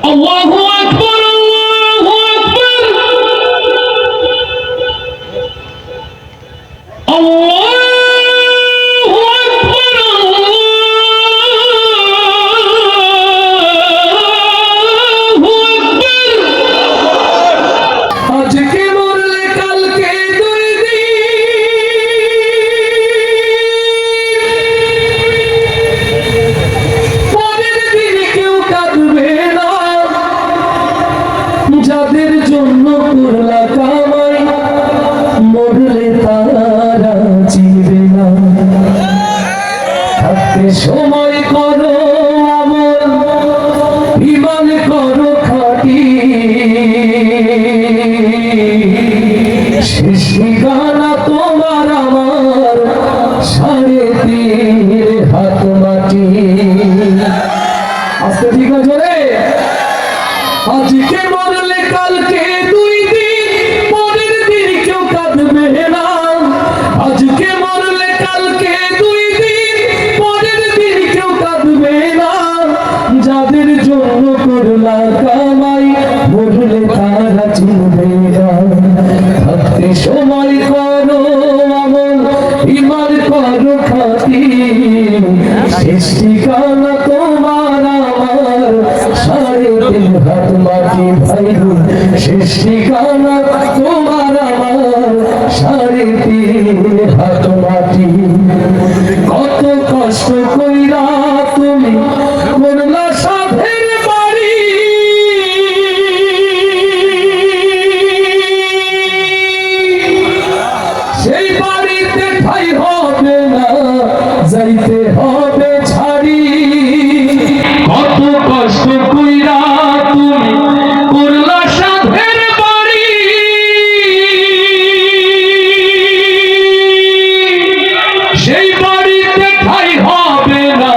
আল্লাহু আকবার, আল্লাহু আকবার, আল্লাহু আকবার, আল্লাহু আকবার। আজকে মরলে কালকে দুই দিন, পরের দিন কেউ কাঁদবে না। যাদের জন্য করলা কামাই, মরলে তারা চিনবে না। থাকতে সময় করো আমল, ঈমান করো খাঁটি। শেষ ঠিকানা তোমার আমার, 3.5 হাত মাটি। আস্তে ঠিক আছে রে। আজকে মরলে কালকে দুই দিন, পরের দিন কেউ কাঁদবে না। আজকে মরলে কালকে দুই দিন, পরের দিন কেউ কাঁদবে না। যাদের জন্য করলা কামাই, মরলে তারা চিনবে না। থাকতে সময় করো আমল, ঈমান করো খাঁটি। শেষ ঠিকানা তোমার আমার, 3.5 হাত মাটি ভাই। শেষ ঠিকানা তোমার আমার, 3.5 হাত মাটি। কত কষ্ট কইরা তুমি করলা সাধের বাড়ি, সেই বাড়িতে ঠাই হবে না, যাইতে হবে ছাড়ি। কত কষ্ট কইরা তুমি করলা সাধের বাড়ি, সেই বাড়িতে ঠাই হবে না,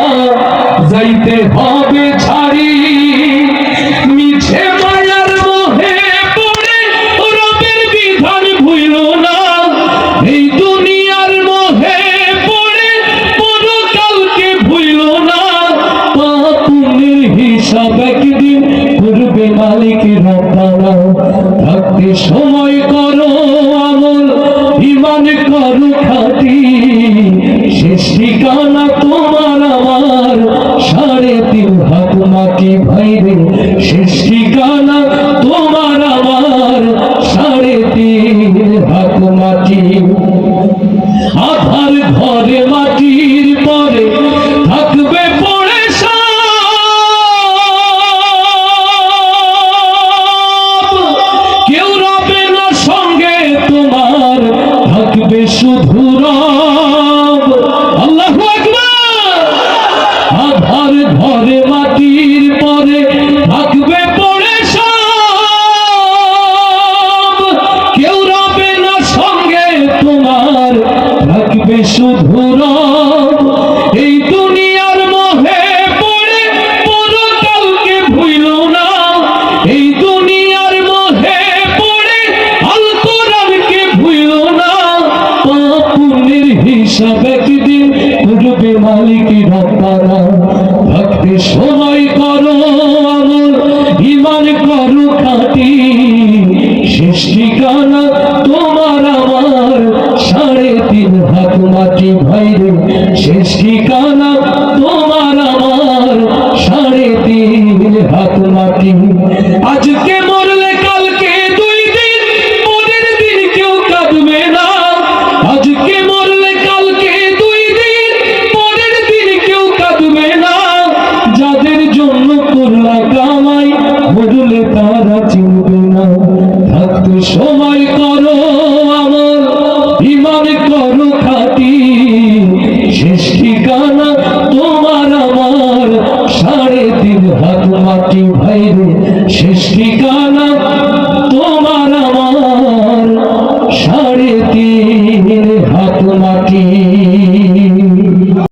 যাইতে হবে ছাড়ি। মিছে মায়ার মোহে পড়ে রবের বিধান ভুলো না। এই দুনিয়ার মোহে পড়ে পরকালকে ভুলো না। পাপের হিসাব একদিন করবে মালিক রব্বানা। থাকতে সময় করো আমল, ঈমান করো খাঁটি। শেষ ঠিকানা তোমার আমার, 3.5 হাত মাটি ভাইরে। শেষ ঠিকানা তোমার আমার, 3.5 হাত মাটি। আধার ঘরে মাটির পরে থাকবে পড়ে সব। কেউ রবে না সঙ্গে তোমার, থাকবে শুধু রব। আল্লাহু আকবার। আধার ঘরে মাটির পরে থাকবে পড়ে সব। কেউ রবে না সঙ্গে তোমার, থাকবে শুধু রব। এই দুনিয়ার মোহে পড়ে পরকালকে ভুলো না। এই দুনিয়ার মোহে পড়ে আল কোরআনকে ভুলো না। পাপের হিসাব একদিন করবে মালিক রব্বানা। থাকতে সময় করো আমল, ঈমান করো খাঁটি। শেষ ঠিকানা তোমার আমার, 3.5 হাত মাটি ভাইরে। শেষ ঠিকানা তোমার আমার, 3.5 হাত মাটি। আজকে মরলে কালকে দুই দিন, পরের দিন কেউ কাঁদবে না। আজকে মরলে কালকে দুই দিন, পরের দিন কেউ কাঁদবে না। যাদের জন্য করলা কামাই, মরলে তারা চিনবে না। থাকতে সময় করো আমল, ঈমান করো খাঁটি। শেষ ঠিকানা তোমার আমার, 3.5 হাত মাটি ভাইরে। শেষ ঠিকানা